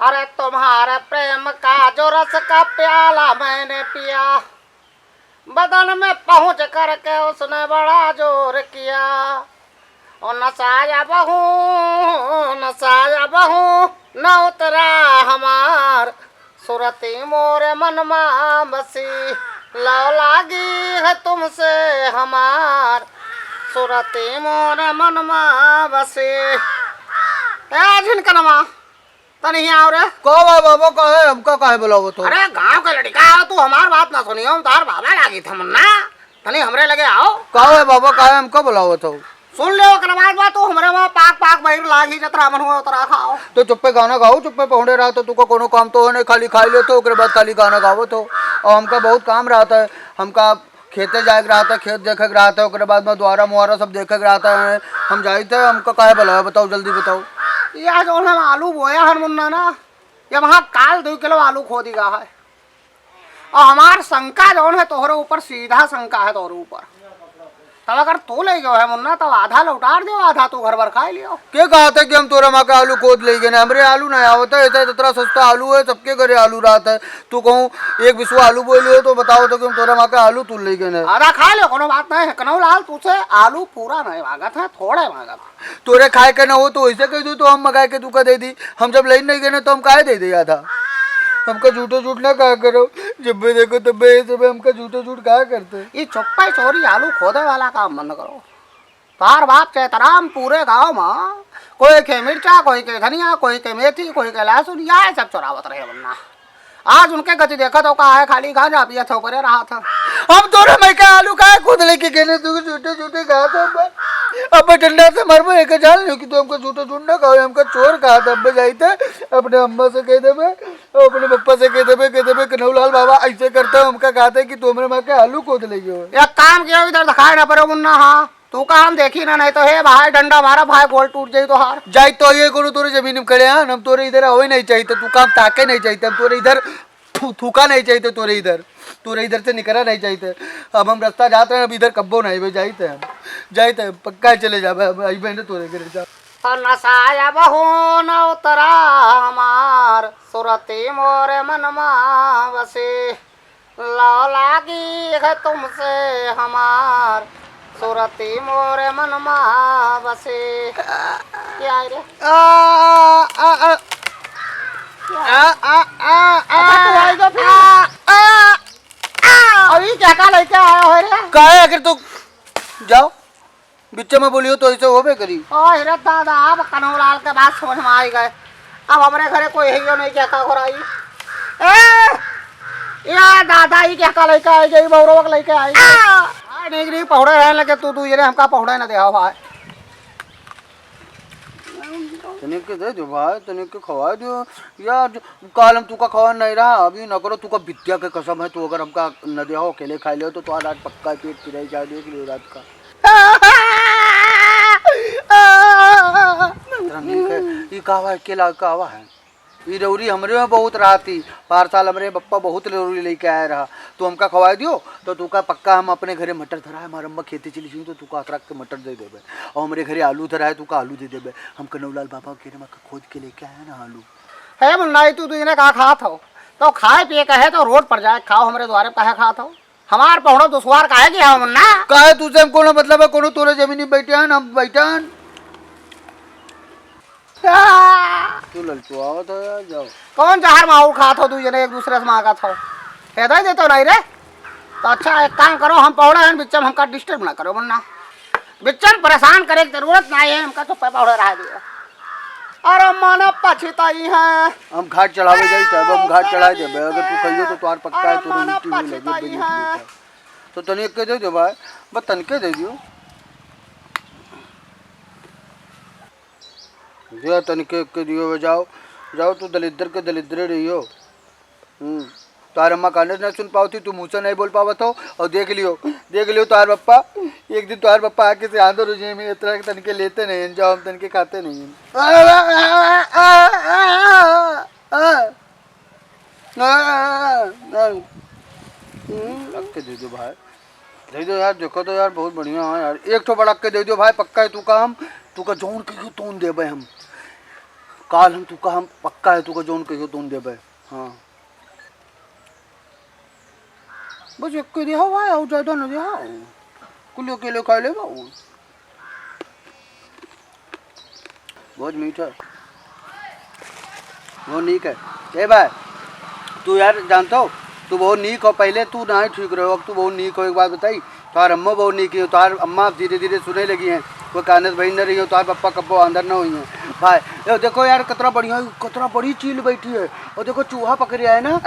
अरे तुम्हारे प्रेम का जो रस का प्याला मैंने पिया, बदन में पहुंच करके उसने बड़ा जोर किया। और नसाया बहू न उतरा हमार, सुरती मोरे मन में बसी, लव लागी है तुमसे हमार, सुरती मोरे मन में बसी। झिनकनमा तनी आओ रे। कहो बाबा कहे हमका काहे बुलावो तो? अरे गांव के लड़का आओ, तू हमार बात ना सुनी, हम तार बाबा लागी था मुन्ना, तनी हमरे लगे आओ। कहो बाबा काहे हमका बुलावो तो? सुन ले ओकरा बाद तू हमरे वहां पाक पाक बहिर लागी जतरा मन हुआ उतरा खाओ। तो चुप्पे गाना गाओ, चुप्पे पहुंडे रहा तो तुका कोनो काम तो नहीं, खाली खाई ले तो ओकरे बाद खाली गाना गावो तो। और हमका बहुत काम रहता है, हमका खेते जाए रहा था, खेत देखे रहा था, ओकरे बाद में द्वारा मुहारा सब देखे रहा था, हम जाई थे। हमका काहे बुलाया बताओ, जल्दी बताओ। यह जो है आलू बोया है मुन्ना ना, ये वहां काल 2 किलो आलू खो दिया है। और हमार शंका जो है तोहरे ऊपर सीधा शंका है तोहरे ऊपर। तब अगर तू ले गयो है मुन्ना तब आधा लौटार दो, आधा तू घर भर खा लियो। क्या कहा था कि हम तोरा माँ का आलू खोद ले गए? हमरे आलू नहीं आवता है, इतना सस्ता आलू है, सबके घरे आलू रहता है। तू कहूँ एक विश्व आलू बोलियो तो बताओ तो कि हम तोरा माँ का आलू तू ले गए? आधा खा लियो, कोनो बात नहीं है। कनौ लाल तुझसे आलू पूरा नहीं मांगत है, थोड़े मांगत। तोरे खाए के ना हो तो ऐसे कह दू तो हम मंगाए के तू का दे दी। हम जब लेने नहीं गए तो हम काहे दे दिया था? हमका झूठे झूठ ना कहा करो, जब भी देखो तब भी हमका झूठे झूठ कहा करते। ये चुप्पा चोरी आलू खोदे वाला काम बंद करो। तार बाप चैतराम पूरे गांव में कोई के मिर्चा, कोई के धनिया, कोई के मेथी, कोई के लहसुन, यह सब चुरावत रहे बनना। आज उनके गति देखा तो कहा है खाली गांजा पिया था करे रहा था। हम तोरे मैं का आलू काहे खुद लेके गए? तू झूठे झूठे कहा था। अब डंडा से मर में एक जान नहीं कि तू हमको झूठे झूठ ना कहो, हमका चोर कहा था। अब जाई थे अपने अम्मा से कह देबे, अपने पप्पा से कह देबे कन्हौलाल बाबा ऐसे करते हो। हमका कहा था कि तू हमरे माँ के आलू खोद ले गयो। एक काम किया, इधर दिखाए ना पड़े मुन्ना। हाँ तू का हम देखी ना, नहीं तो हे भाई डंडा मारा भाई गोल टूट जाई तो हार जाई। तो ये करो तोरे जमीन में खड़े हैं, हम तोरे इधर हो ही नहीं चाहिए। तू काम ताके नहीं चाहिए, हम तोरे इधर थूका नहीं चाहिए, तोरे इधर से निकलना नहीं चाहिए। अब हम रास्ता जाते हैं, अब इधर कब्बो नहीं भाई जाते हैं पक्का चले जा भाई बहन तोरे घर जा। नसाया बहू न उतरा हमार, सुरती मोरे मन में बसे, लव लागी है तुमसे हमार, सुरती मोरे मन में बसे। क्या है रे? अभी क्या का लेके आया हो रे? काहे अगर तू जाओ बिच्चे में बोलियो तो ऐसे होबे करी। ओ हिरत दादा, अब कन्हौलाल के बात समझ में आई गए। अब हमारे घरे कोई है यो नहीं क्या का हो रही। या दादा ही क्या का लेके आई गई, बौरवक लेके आई गई। नहीं पहुड़े रहने लगे तू ये हमका पहुड़े ना दे भाई। तनिक के दे दो भाई, तनिक के खवा दो यार। काल हम तू का खवा नहीं रहा, अभी न करो। तू का विद्या के कसम है, तू अगर हमका न दे हो अकेले खा ले तो आज पक्का पेट पिराई जा देख लियो रात का। ये कहवा अकेला कहवा है? ये रौरी हमरे में बहुत रहा थी। पार साल हमरे पप्पा बहुत रौरी लेके आया रहा। तू हमका खवा दियो तो तू का पक्का हम अपने घरे मटर धरा है, हमारे अम्मा खेती चली थी तो तू का अतरक के मटर दे देबे। और हमारे घरे आलू धरा है, तू का आलू दे देबे। हम कन्हौलाल बाबा के में खोद के लेके आए ना आलू। है मुन्ना तू इन्हें कहा खात हो तो खाए पिए कहे तो रोड पर जाए खाओ, हमारे द्वारे कहे खात हो। हमार पहुड़ो दुश्वार काहे कि है मुन्ना? काहे तुझसे हम कोनो मतलब है? कोनो तोरे जमीनी बैठे हैं, हम बैठे हैं। तू ललचू आवत हो यार, जाओ। कौन जहर माहौल खात हो तू एक दूसरे से मांगत हो? हेदाय देते नहीं रे तो अच्छा एक काम करो, हम पौड़े हैं बिच्चे में, हमका डिस्टर्ब ना करो मुन्ना। बिच्चे में परेशान करे की जरूरत नहीं है, हमका तो पौड़े रह दियो। अरे माना पछताई है। हम घाट चढ़ावे जाई थे, अब हम घाट चढ़ाए देबे। अगर तू कहियो तो तोर पक्का है, तोरे उल्टी हुई लगे तो तनिक के दे दो भाई, बस तनिक दे दियो। दिया तनिक के दियो। जाओ तू दलिद्र के दलिद्र रहियो। तार अम्मा काने ना सुन पाती, तू मुँह से नहीं बोल पावत हो। और देख लियो तार पप्पा, एक दिन तार पप्पा आके से आंदो रुझे में इतना के तनके लेते नहीं, जाओ हम तनके खाते नहीं। के दे दो भाई, दे दो यार। देखो तो यार बहुत बढ़िया है यार, एक तो बड़ा के दे दो भाई पक्का है। तू का हम तू का जोन के तोन देबे हम काल हम तुका हम पक्का है तुका जोन कहियो तुम देबे। हाँ बस एक के दिया हुआ है और ज्यादा न दिया कुल अकेले खा लेगा वो। बहुत मीठा वो नीक है। ए भाई तू यार जानता हो तू बहुत नीक हो, पहले तू ना ही ठीक रहो, अब तू बहुत नीक हो। एक बात बताई, तुम्हार अम्मा बहुत नीक है, तुम्हार अम्मा धीरे धीरे सुने लगी हैं, वो कानस भाई न रही हो, तुम्हारे पप्पा कब्बो अंदर न हुई हैं। भाई ये देखो यार कितना बढ़िया, कितना बड़ी चील बैठी है, और देखो चूहा पकड़े है ना,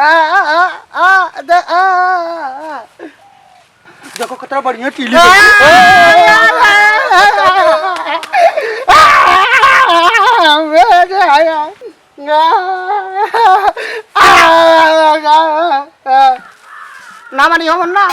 देखो कितना बढ़िया चीली ना मनी हो मुन्ना।